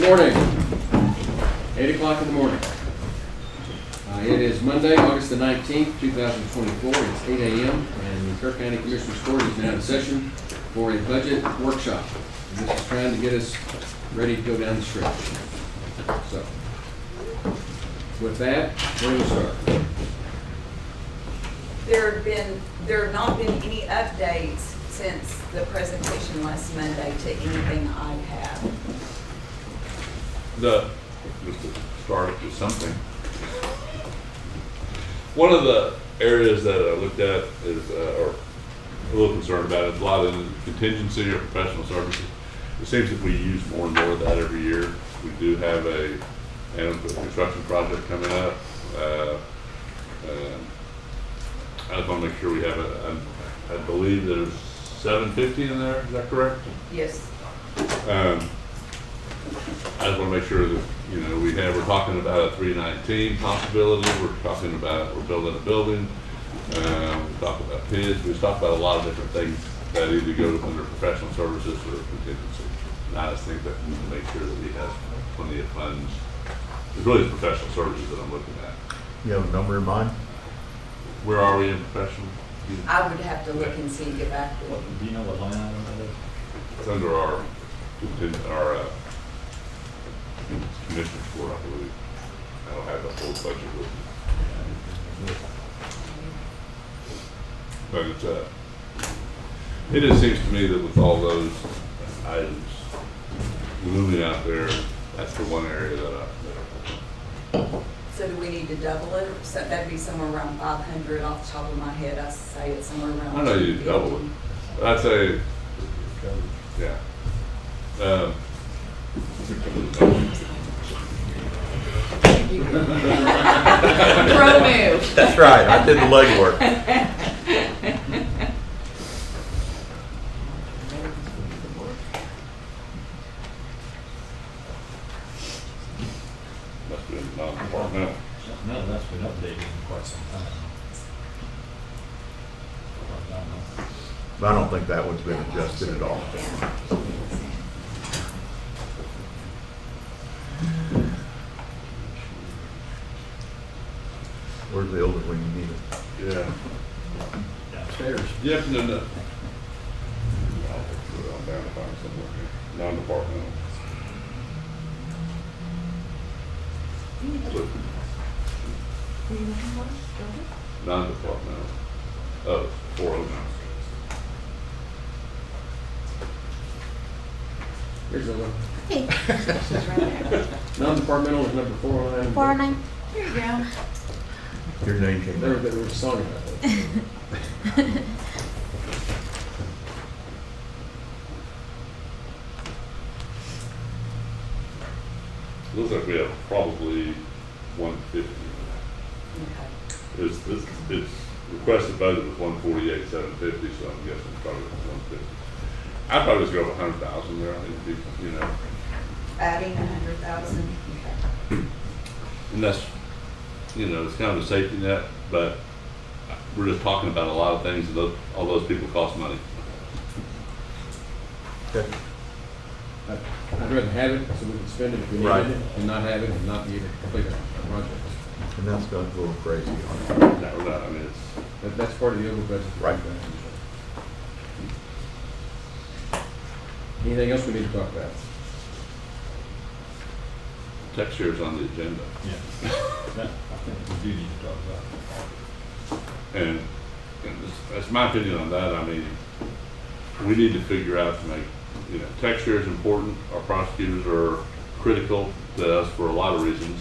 morning. 8 o'clock in the morning. It is Monday, August the 19th, 2024. It's 8 a.m. and the Kerr County Commissioners Court is now in session for a budget workshop. And this is trying to get us ready to go down the stretch. So, with that, where do we start? There have not been any updates since the presentation last Monday to anything I have. Just to start with something. One of the areas that I looked at is, or a little concerned about, is a lot of contingency or professional services. It seems that we use more and more of that every year. We do have a construction project coming up. I just want to make sure we have it. I believe there's $750 in there. Is that correct? Yes. I just want to make sure that, we're talking about a 319 possibility. We're talking about, we're building a building. We talk about PIDs. We talk about a lot of different things that either go under professional services or contingency. And I just think that we need to make sure that we have plenty of funds. It's really the professional services that I'm looking at. You have a number in mind? Where are we in professional? I would have to look and see and get back to you. Do you know what line item that is? It's under our commissioner's court, I believe. I don't have the full budget with me. But it just seems to me that with all those items looming out there, that's the one area that So do we need to double it? So that'd be somewhere around 500 off the top of my head. I say it's somewhere around. I know you double it. But I'd say, yeah. Pro move. That's right, I did the legwork. Must be non-departmental. None of that's been updated in quite some time. But I don't think that one's been adjusted at all. Where's the older when you need it? Yeah. Downstairs. Yep, no. I'll put it on down to find somewhere here. Non-departmental. Look. Non-departmental. Oh, 409. Here's the one. Hey, Non-departmental is number 409. 409. There you go. Your name came There up. was a song about that. Looks like we have probably 150. Okay. It's requested budget was 148, 750, so I'm guessing it's probably 150. I'd probably just go with 100,000 there. I think it'd be, Adding 100,000. Okay. and that's, it's kind of a safety net, but we're just talking about a lot of things, and all those people cost money. Okay. I'd rather have it so we can spend it if we Right. needed it, and not have it and not be able to complete our project. And that's gone a little crazy on it. No, I mean, it's, That's part of the over budget. Right. Anything else we need to talk about? tech shares on the agenda. Yeah. That, I think we do need to talk about. And that's my opinion on that. I mean, we need to figure out to make, tech share is important. Our prosecutors are critical to us for a lot of reasons.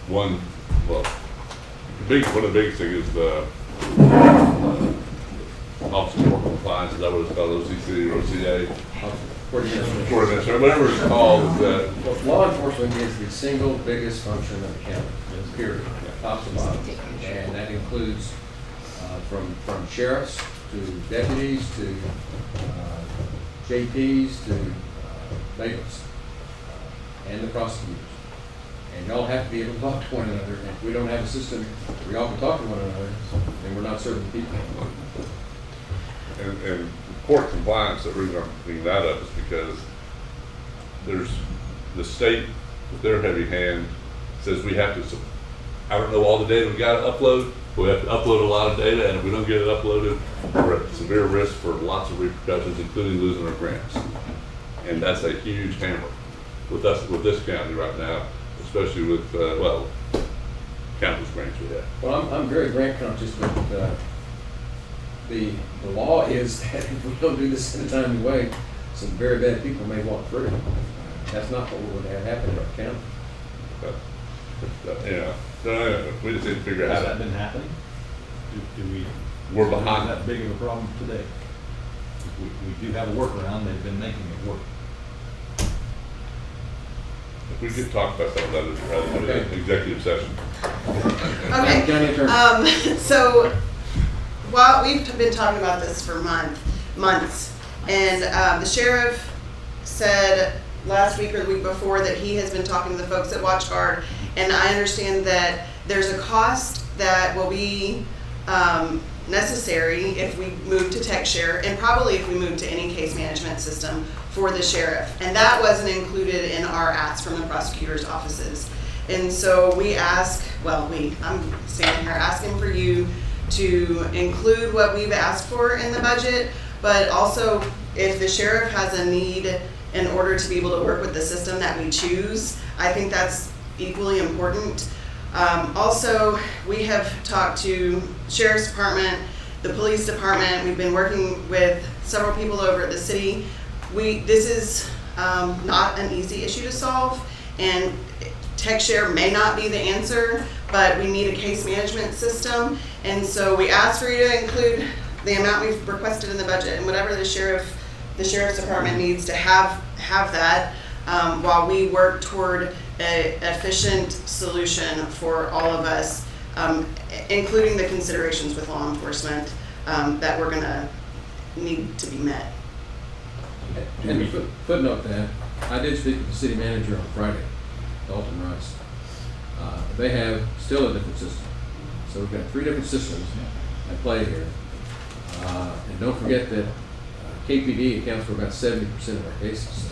One of the biggest things is the Office of Court Compliance. Is that what it's called? OCC or OCA? Court administration, whatever it's called. Is that Law enforcement is the single biggest function of the county, period, top to bottom. And that includes from sheriffs to deputies to JPs to bailiffs and the prosecutors. And y'all have to be able to talk to one another. And if we don't have a system where we all can talk to one another, then we're not serving people. and court compliance, the reason I'm bringing that up is because there's the state with their heavy hand says we have to, I don't know all the data we gotta upload, but we have to upload a lot of data, and if we don't get it uploaded, we're at severe risk for lots of repercussions, including losing our grants. And that's a huge hammer with us, with this county right now, especially with, countless grants we have. Well, I'm very grant conscious, but the law is that if we don't do this in a timely way, some very bad people may walk through. That's not what we would have happen in our county. We just need to figure Has out that how been happening? Do we? We're is it behind. that big of a problem today? We do have a workaround, they've been making it work. if we could talk about some of that rather than Okay. an executive session. Okay. County attorney. So, while we've been talking about this for months, and the sheriff said last week or the week before that he has been talking to the folks at Watch Guard, and I understand that there's a cost that will be necessary if we move to tech share, and probably if we move to any case management system for the sheriff. And that wasn't included in our ask from the prosecutor's offices. And so we ask, I'm standing here asking for you to include what we've asked for in the budget, but also if the sheriff has a need in order to be able to work with the system that we choose, I think that's equally important. Also, we have talked to Sheriff's Department, the Police Department. We've been working with several people over at the city. This is not an easy issue to solve, and tech share may not be the answer, but we need a case management system. And so we asked for you to include the amount we've requested in the budget, and whatever the sheriff's department needs to have that, while we work toward an efficient solution for all of us, including the considerations with law enforcement that we're gonna need to be met. And footnote that, I did speak with the city manager on Friday, Dalton Rice. They have still a different system. So we've got 3 different systems at play here. And don't forget that KPD accounts for about 70% of our cases.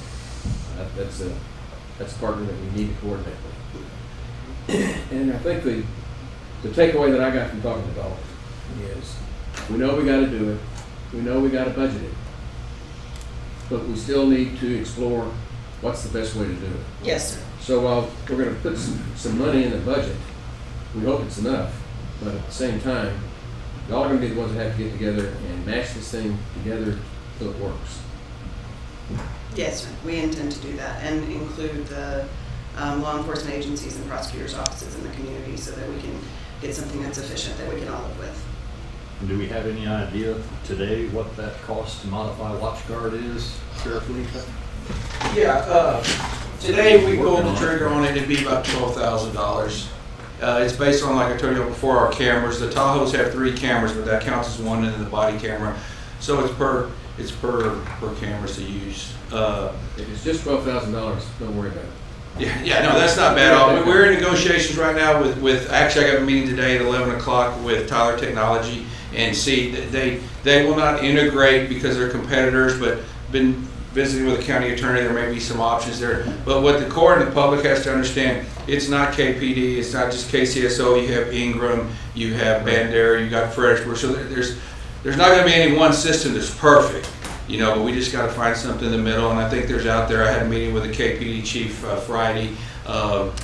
So that's a partner that we need to coordinate with. And I think the takeaway that I got from talking to Dalton is, we know we gotta do it, we know we gotta budget it, but we still need to explore what's the best way to do it. Yes, sir. So while we're gonna put some money in the budget, we hope it's enough, but at the same time, y'all are gonna be the ones that have to get together and mash this thing together so it works. Yes, sir. We intend to do that and include the law enforcement agencies and prosecutors' offices in the community so that we can get something that's efficient that we can all live with. Do we have any idea today what that cost to modify Watch Guard is, Sheriff Lee? Yeah, today we pulled the trigger on it, it'd be about $12,000. It's based on, like I told you before, our cameras. The Tahoes have 3 cameras, but that counts as one, and then the body camera. So it's per cameras to use. If it's just $12,000, don't worry about it. Yeah, no, that's not bad at all. We're in negotiations right now with actually I got a meeting today at 11 o'clock with Tyler Technology, and see that they will not integrate because they're competitors, but been visiting with the county attorney, there may be some options there. But what the court and the public has to understand, it's not KPD, it's not just KCSO, you have Ingram, you have Bandera, you got Fredericksburg, so there's not gonna be any one system that's perfect, but we just gotta find something in the middle, and I think there's out there. I had a meeting with the KPD chief Friday.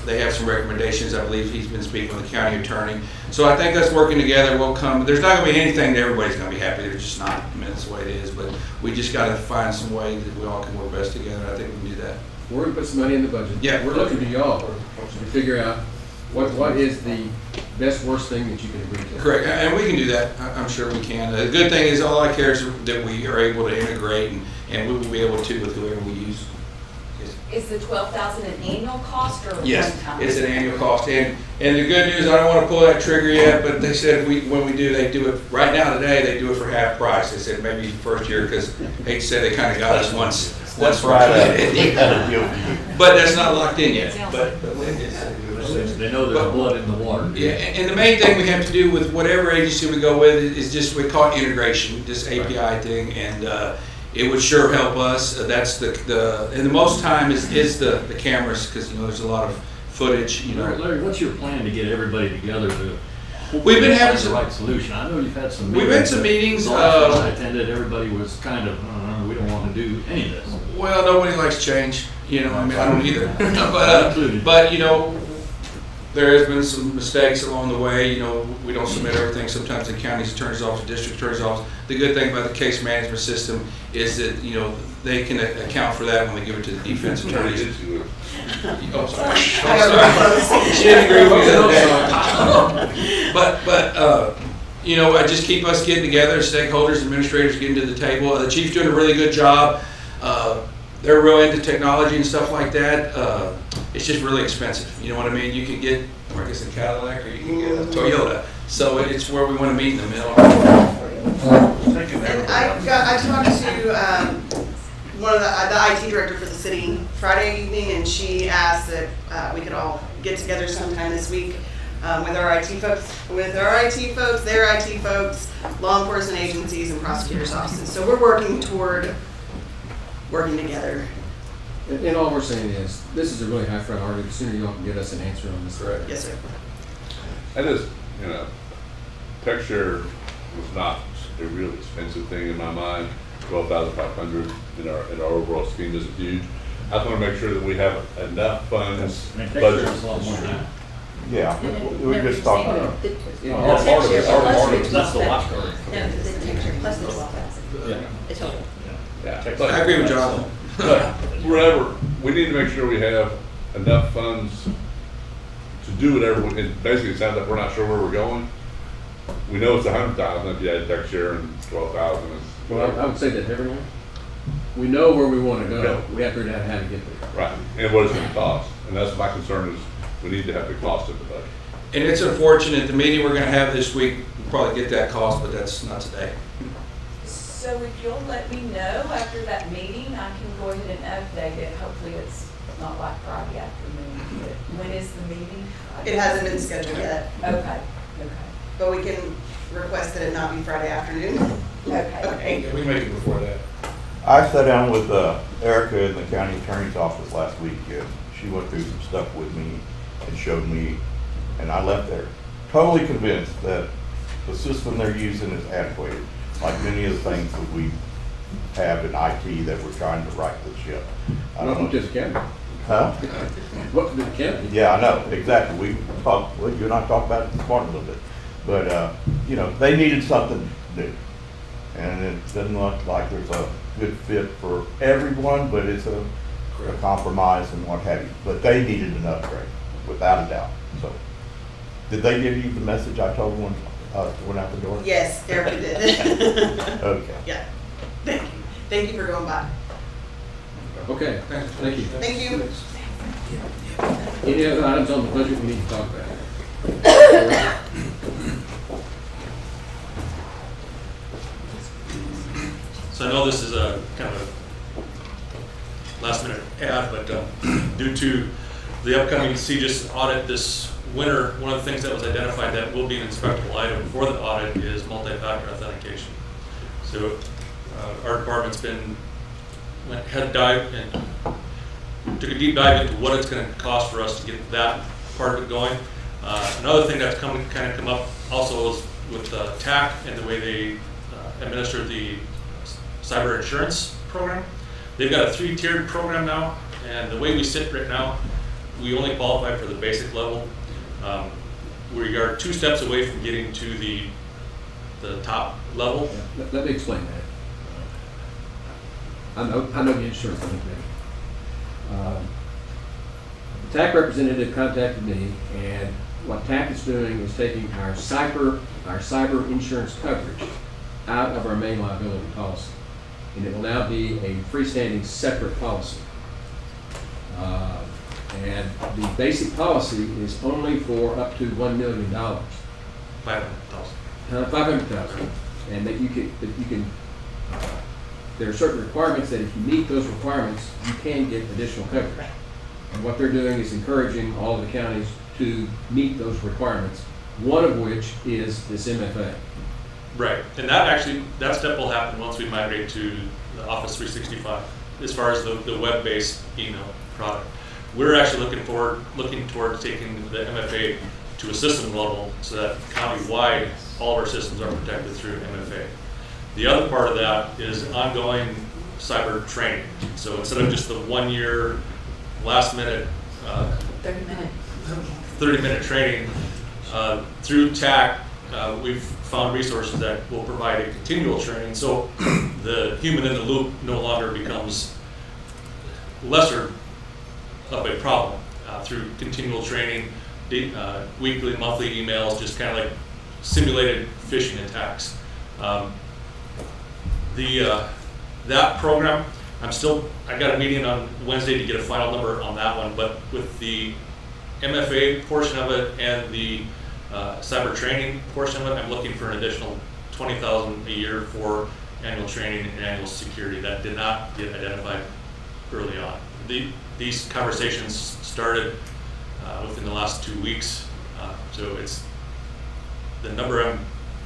They have some recommendations. I believe he's been speaking with the county attorney. So I think us working together will come. There's not gonna be anything that everybody's gonna be happy. There's just not. I mean, that's the way it is, but we just gotta find some way that we all can work best together. I think we can do that. We're gonna put some money in the budget. Yeah. We're looking to y'all to figure out what is the best, worst thing that you can agree to. Correct, and we can do that. I'm sure we can. The good thing is all I care is that we are able to integrate, and we will be able to with whoever we use. Is the 12,000 an annual cost or a Yes, one-time? it's an annual cost, and the good news, I don't want to pull that trigger yet, but they said when we do, they do it, right now today, they do it for half price. They said maybe first year, because hate to say they kind of got us once Friday. But that's not locked in yet, but They know there's blood in the water. yeah, and the main thing we have to do with whatever agency we go with is just, we call it integration, just API thing, it would sure help us. That's and the most time is the cameras, because, you know, there's a lot of footage, you know. Larry, what's your plan to get everybody together to? We've been having find some- the right solution. I know you've had some. We've had some meetings, The last one I attended, everybody was kind of, we don't want to do any of this. Well, nobody likes change, you know, I mean, I don't either. Included. But, you know, there has been some mistakes along the way, you know, we don't submit everything, sometimes the county's attorney's office, the district attorney's office. The good thing about the case management system is that, you know, they can account for that when they give it to the defense attorneys. Oh, sorry. She didn't agree with me the other day. But, you know, I just keep us getting together, stakeholders, administrators getting to the table. The chief's doing a really good job. They're real into technology and stuff like that. It's just really expensive. You know what I mean? You can get, I guess, a Cadillac, or you can get a Toyota. So it's where we want to meet in the middle. And I talked to one of the IT director for the city Friday evening, and she asked that we could all get together sometime this week with our IT folks, their IT folks, law enforcement agencies, and prosecutors' offices. So we're working toward working together. And all we're saying is, this is a really high priority. The sooner y'all can get us an answer on this. Correct. Yes, sir. And this, you know, texture was not a real expensive thing in my mind. 12,500 in our overall scheme isn't huge. I just want to make sure that we have enough funds I mean, texture budgeted. is a lot more than that. Yeah, we just talked about, Our part of it, that's the watch guard. No, the texture plus the 12,000, Yeah. the total. Yeah. I agree with John. But whatever, we need to make sure we have enough funds to do whatever, and basically it sounds like we're not sure where we're going. We know it's 100,000 if you add tech share and 12,000 is. Well, I would say that everyone, we know where we want to go. Yeah. We have to figure out how to get there. Right, and what it's gonna cost, and that's my concern is we need to have the cost of the budget. And it's unfortunate, the meeting we're gonna have this week, we'll probably get that cost, but that's not today. So if you'll let me know after that meeting, I can go ahead and update it. Hopefully it's not like Friday afternoon, but when is the meeting? It hasn't been scheduled yet, Okay, but we can request that it not be Friday afternoon. okay. Okay. We make it before that. I sat down with Erica in the county attorney's office last week, and she went through some stuff with me and showed me, and I left there totally convinced that the system they're using is adequate, like many of the things that we have in IT that we're trying to right this ship. I don't Welcome to know. the county. Huh? Welcome to the county. Yeah, I know, exactly. We talked, well, you and I talked about it this morning a little bit. But, you know, they needed something new. And it doesn't look like there's a good fit for everyone, but it's a compromise and what have you. But they needed an upgrade, without a doubt. So, did they give you the message I told when went out the door? Yes, Erica did. Okay. Yeah. Thank you. Thank you for going by. Okay, thank you. Thank you. Any other items on the budget we need to talk about? So I know this is a kind of a last minute ad, but due to the upcoming CGIS audit this winter, one of the things that was identified that will be an inspectable item for the audit is multi-factor authentication. So our department's had dive and took a deep dive into what it's going to cost for us to get that part of it going. Another thing that's come up also is with TAC and the way they administer the cyber insurance program. They've got a 3-tiered program now, and the way we sit right now, we only qualify for the basic level. We are 2 steps away from getting to the top level. Let me explain that. I know the insurance company. The TAC representative contacted me, and what TAC is doing is taking our cyber insurance coverage out of our main liability policy, and it will now be a freestanding separate policy. And the basic policy is only for up to $1 million. 500,000. 500,000, and that you can. There are certain requirements that if you meet those requirements, you can get additional coverage. And what they're doing is encouraging all of the counties to meet those requirements. One of which is this MFA. Right, and that step will happen once we migrate to the Office 365, as far as the web-based email product. We're actually looking towards taking the MFA to a system level so that county-wide, all of our systems are protected through MFA. The other part of that is ongoing cyber training. So instead of just the 1 year, last minute, 30-minute training, through TAC, we've found resources that will provide a continual training. So the human in the loop no longer becomes lesser of a problem through continual training, weekly, monthly emails, just kind of like simulated phishing attacks. That program, I got a meeting on Wednesday to get a final number on that one, but with the MFA portion of it and the cyber training portion of it, I'm looking for an additional $20,000 a year for annual training and annual security. That did not get identified early on. These conversations started within the last 2 weeks, so it's the number I'm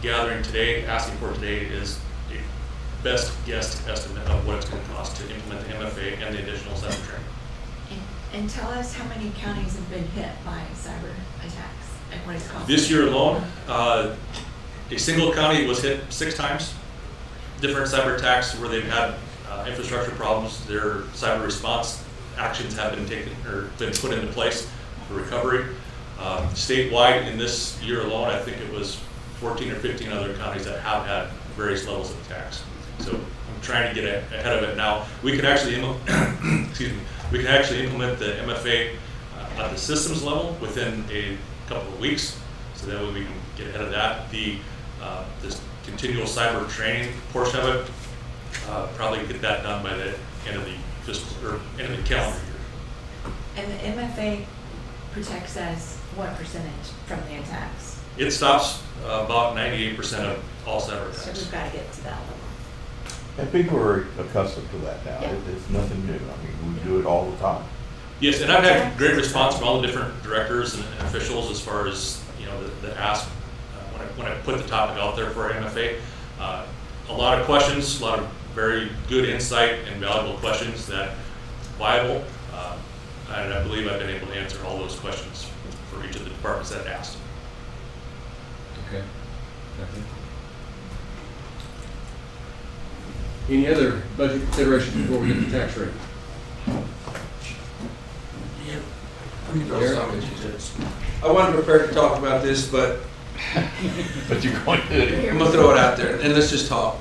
gathering today, asking for today, is a best guess estimate of what it's going to cost to implement the MFA and the additional cyber training. And tell us how many counties have been hit by cyber attacks and what it's costing. This year alone, a single county was hit 6 times. Different cyber attacks where they've had infrastructure problems. Their cyber response actions have been taken or been put into place for recovery. Statewide, in this year alone, I think it was 14 or 15 other counties that have had various levels of attacks. So I'm trying to get ahead of it now. We can actually we can actually implement the MFA at the systems level within a couple of weeks, so that way we can get ahead of that. This continual cyber training portion of it, probably get that done by the end of the fiscal or end of the calendar year. And the MFA protects us what percentage from the attacks? It stops about 98% of all cyber So attacks. we've got to get to that level. And people are accustomed to that now. Yeah. It's nothing new. I mean, we do it all the time. Yes, and I've had great response from all the different directors and officials as far as, you know, the ask when I put the topic out there for MFA. A lot of questions, a lot of very good insight and valuable questions that viable, and I believe I've been able to answer all those questions for each of the departments that asked. Okay. Any other budget considerations before we get to the tax rate? I wasn't prepared to talk about this, but But you're going to do it. I'm gonna throw it out there, and let's just talk.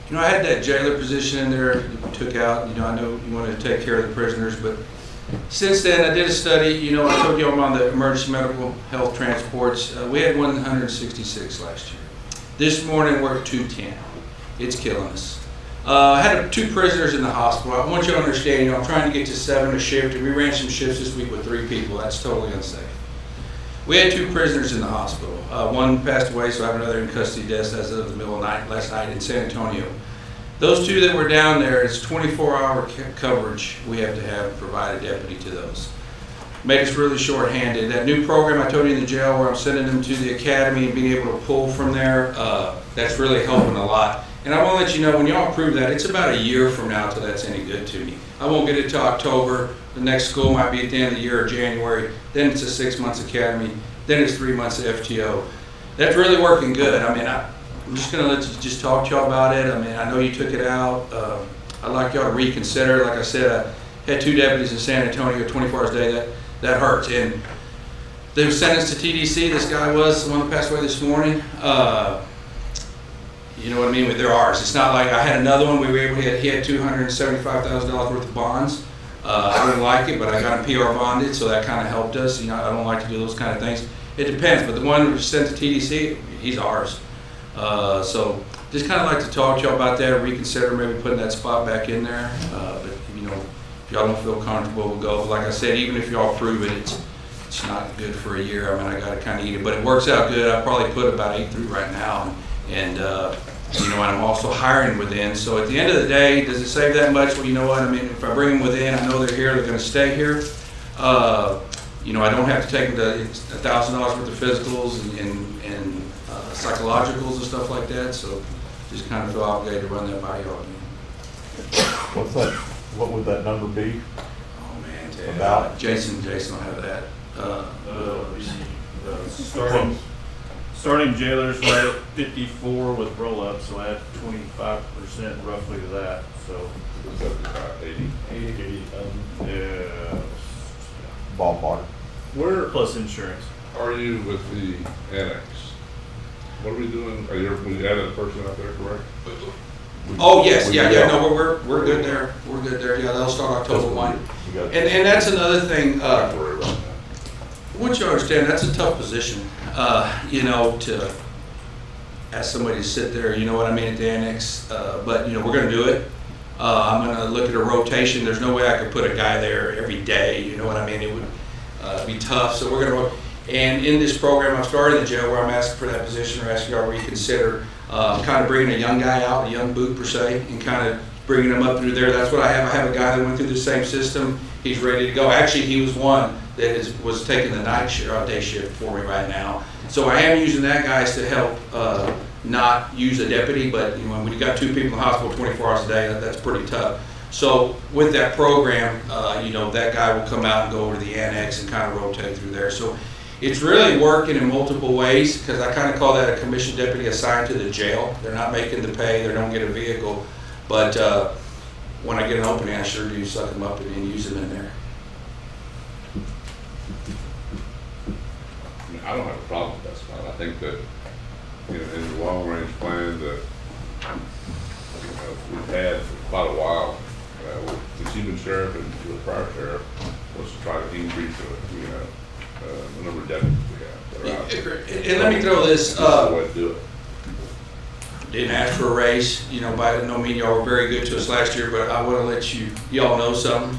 You know, I had that jailer position in there that we took out. You know, I know you wanted to take care of the prisoners, but since then, I did a study. You know, I told you I'm on the emergency medical health transports. We had 166 last year. This morning, we're at 210. It's killing us. I had 2 prisoners in the hospital. I want you to understand, you know, I'm trying to get to 7 a shift, and we ran some shifts this week with 3 people. That's totally unsafe. We had 2 prisoners in the hospital. One passed away, so I have another in custody death as of the middle of the night last night in San Antonio. Those 2 that were down there, it's 24-hour coverage we have to have provide a deputy to those. Made us really short-handed. That new program I told you in the jail where I'm sending them to the academy and being able to pull from there, that's really helping a lot. And I want to let you know, when y'all approve that, it's about a year from now till that's any good to me. I won't get it till October. The next school might be at the end of the year or January. Then it's a 6 months academy. Then it's 3 months of FTO. That's really working good. I mean, I'm just going to let you just talk to y'all about it. I mean, I know you took it out. I'd like y'all to reconsider. Like I said, I had 2 deputies in San Antonio 24 hours a day. That hurts. And they were sentenced to TDC. This guy was the one that passed away this morning. You know what I mean? They're ours. It's not like I had another one. We were able to he had $275,000 worth of bonds. I didn't like it, but I got him PR bonded, so that kind of helped us. You know, I don't like to do those kind of things. It depends, but the one who was sent to TDC, he's ours. So just kind of like to talk to y'all about that, reconsider maybe putting that spot back in there. But you know, if y'all don't feel comfortable, we'll go. But like I said, even if y'all approve it, it's not good for a year. I mean, I got to kind of eat it, but it works out good. I probably put about 8 through right now, and you know, and I'm also hiring within. So at the end of the day, does it save that much? Well, you know what? I mean, if I bring them within, I know they're here, they're going to stay here. I don't have to take them to $1,000 worth of physicals and psychologicals and stuff like that, so just kind of feel obligated to run that by y'all again. What's that, what would that number be? Oh, man, Ted. About? Jason will have that. Starting jailer's right at 54 with roll-up, so add 25% roughly to that, so 75, 80. 80,000. Yeah. Ballpark. Where Plus insurance. are you with the annex? What are we doing? We added a person out there, correct? Oh, yes, yeah, no, we're good there. We're good there. Yeah, they'll start October 1. We got- And that's another thing, Not to worry about that. once you understand, that's a tough position, to ask somebody to sit there, you know what I mean, at the annex, but, we're gonna do it. I'm gonna look at a rotation. There's no way I could put a guy there every day, you know what I mean? It would be tough, so we're gonna, and in this program, I've started in the jail where I'm asking for that position, or asking y'all to reconsider, kind of bringing a young guy out, a young boot per se, and kind of bringing him up through there. That's what I have. I have a guy that went through the same system. He's ready to go. Actually, he was one that was taking the night shift, or day shift for me right now. So I am using that guy to help not use a deputy, but when you got 2 people in the hospital 24 hours a day, that's pretty tough. So with that program, that guy will come out and go over to the annex and kind of rotate through there. So it's really working in multiple ways, because I kind of call that a commissioned deputy assigned to the jail. They're not making the pay, they don't get a vehicle, but when I get an opening, I sure do suck them up and use them in there. I mean, I don't have a problem with that, Scott. I think that, in the long-range plan that, we've had for quite a while, with the chief sheriff and the prior sheriff, was to try to increase the number of deputies we have that are out there. And let me throw this, That's the way to do it. didn't ask for a raise, by no means y'all were very good to us last year, but I want to let y'all know something.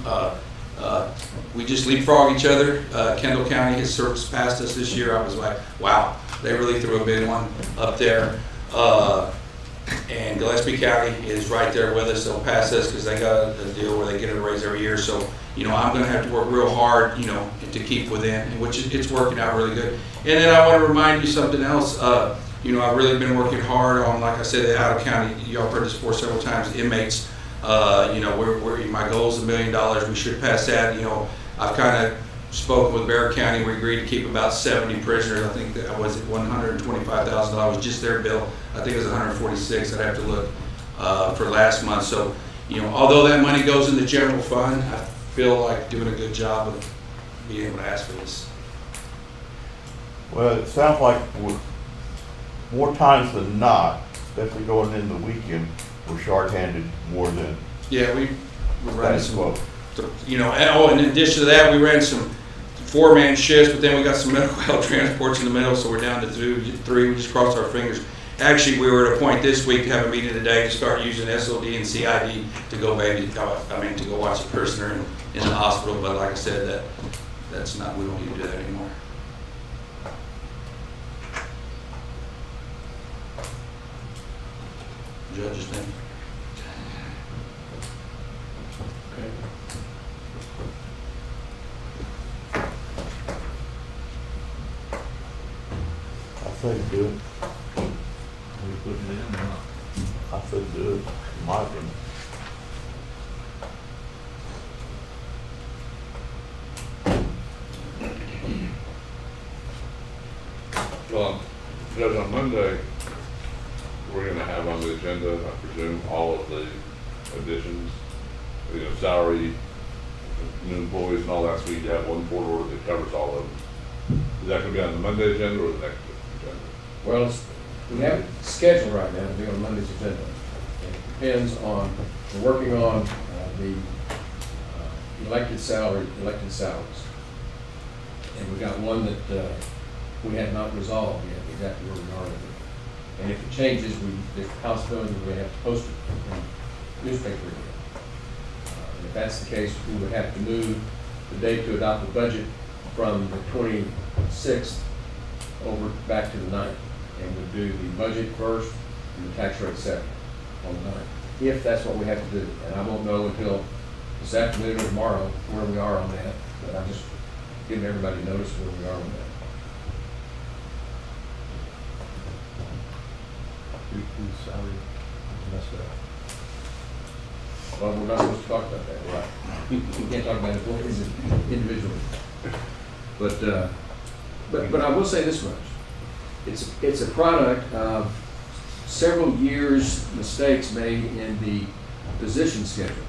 We just leapfrog each other. Kendall County has surpassed us this year. I was like, wow, they really threw a big one up there. And Gillespie County is right there with us. They'll pass us because they got a deal where they get a raise every year. So, I'm going to have to work real hard, to keep within, which it's working out really good. And then I want to remind you something else. I've really been working hard on, like I said, the out of county. Y'all heard this before several times. Inmates. My goal is $1 million. We should pass that. I've kind of spoken with Bear County. We agreed to keep about 70 prisoners. I think that was $125,000 just their bill. I think it was 146. I'd have to look for last month. So, although that money goes in the general fund, I feel like doing a good job of being able to ask for this. Well, it sounds like more times than not, especially going into the weekend, we're shorthanded more than Yeah, we're running status some. quo. And in addition to that, we ran some 4-man shifts, but then we got some medical health transports in the middle, so we're down to 3. We just crossed our fingers. Actually, we were at a point this week to have a meeting today to start using SOD and CID to go to go watch a prisoner in the hospital. But like I said, that's not, we don't need to do that anymore. Judges, think. I say do it. We put it in or not? I said do it, in my opinion. Well, Judge, on Monday, we're gonna have on the agenda, I presume, all of the additions, salary, new employees and all that, so we have one court order that covers all of them. Is that gonna be on the Monday agenda or the next agenda? Well, we have it scheduled right now to be on Monday's agenda. It depends on, we're working on the elected salaries. And we got one that we have not resolved yet, exactly where we are with it. And if it changes, there's a possibility we have to post it in the newspaper again. And if that's the case, we would have to move the date to adopt the budget from the 26th over back to the 9th. And we'll do the budget first and the tax rate second on the 9th, if that's what we have to do. And I won't know until this afternoon or tomorrow where we are on that, but I just giving everybody notice where we are with that. Whose salary messed up? Well, we're not supposed to talk about that. Right. We can't talk about employees individually. But I will say this much. It's a product of several years' mistakes made in the position schedule.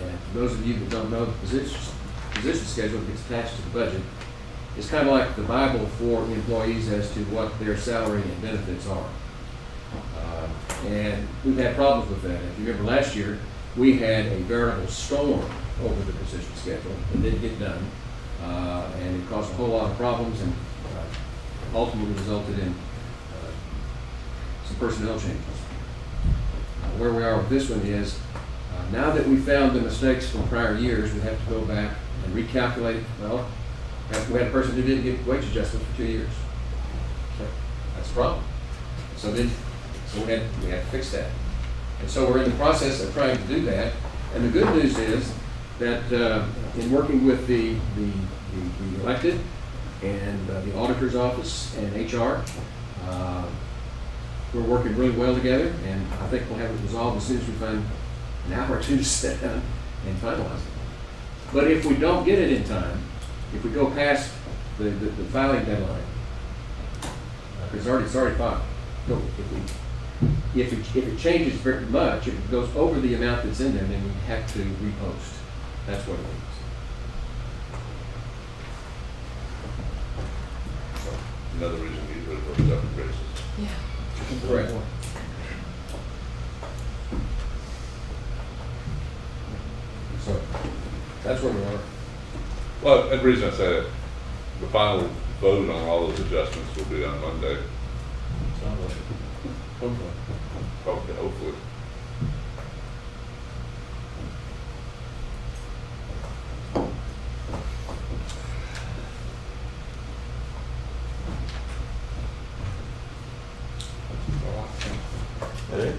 And for those of you that don't know, the position schedule that gets attached to the budget is kind of like the Bible for employees as to what their salary and benefits are. And we've had problems with that. If you remember last year, we had a veritable storm over the position schedule. It didn't get done. And it caused a whole lot of problems and ultimately resulted in some personnel changes. Where we are with this one is, now that we found the mistakes from prior years, we have to go back and recalculate. Well, we had a person who didn't get wage adjustments for 2 years. That's a problem. So we had to fix that. And so we're in the process of trying to do that. And the good news is that in working with the elected and the auditor's office and HR, we're working really well together, and I think we'll have it resolved as soon as we find an hour or two to sit down and finalize it. But if we don't get it in time, if we go past the filing deadline, because it's already filed, no, if it changes very much, if it goes over the amount that's in there, then we have to repost. That's what it means. Another reason we need to work up in raises. Yeah. Correct. So, that's where we are. Well, and the reason I say that, the final vote on all those adjustments will be on Monday. Sounds like it. Hopefully. Hopefully.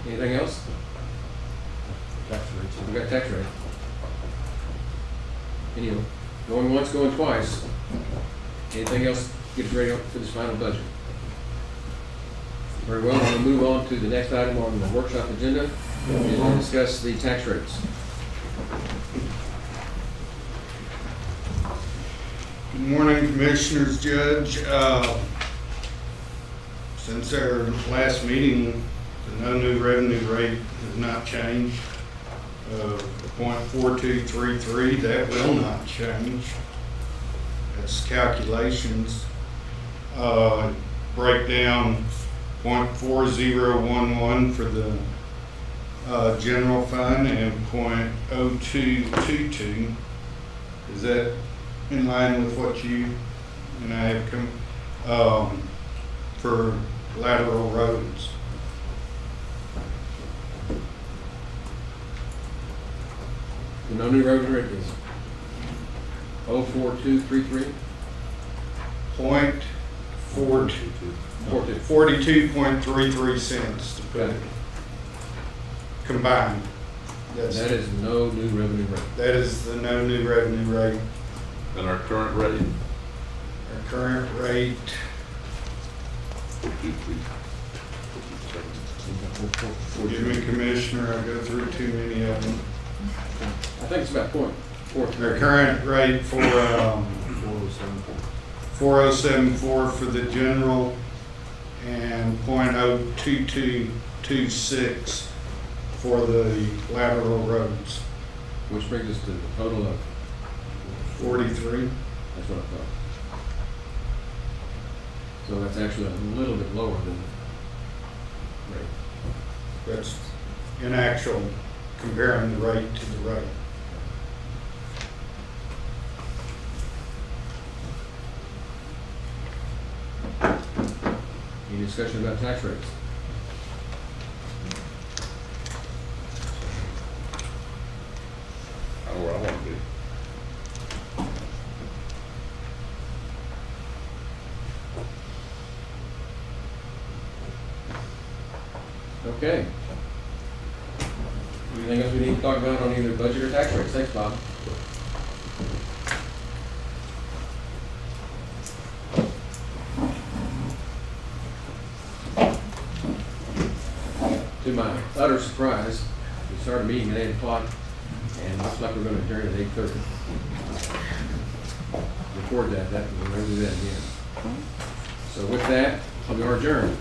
Anything else? Tax rates. We got tax rate. Anyway, going once, going twice. Anything else get us ready for this final budget? Very well, I'm going to move on to the next item on the workshop agenda. We'll discuss the tax rates. Good morning, Commissioners, Judge. Since our last meeting, the no new revenue rate has not changed. 0.4233, that will not change. That's calculations. Breakdown 0.4011 for the general fund and 0.0222. Is that in line with what you and I have come for lateral roads? The no new revenue rate is 04233. 42.33 cents to put it combined. That is no new revenue rate. That is the no new revenue rate. And our current rate? Our current rate, forgive me, Commissioner, I go through too many of them. I think it's about 0.43. Our current rate for 4074 for the general and 0.02226 for the lateral roads. Which brings us to the total of 43. That's what I thought. So that's actually a little bit lower than the rate. That's in actual comparing the rate to the rate. Any discussion about tax rates? I know where I want to be. Okay. Anything else we need to talk about on either budget or tax rates? Thanks, Bob. To my utter surprise, we started a meeting at 8 o'clock, and looks like we're going to adjourn at 8:30. Record that, we'll never do that again. So with that, we are adjourned.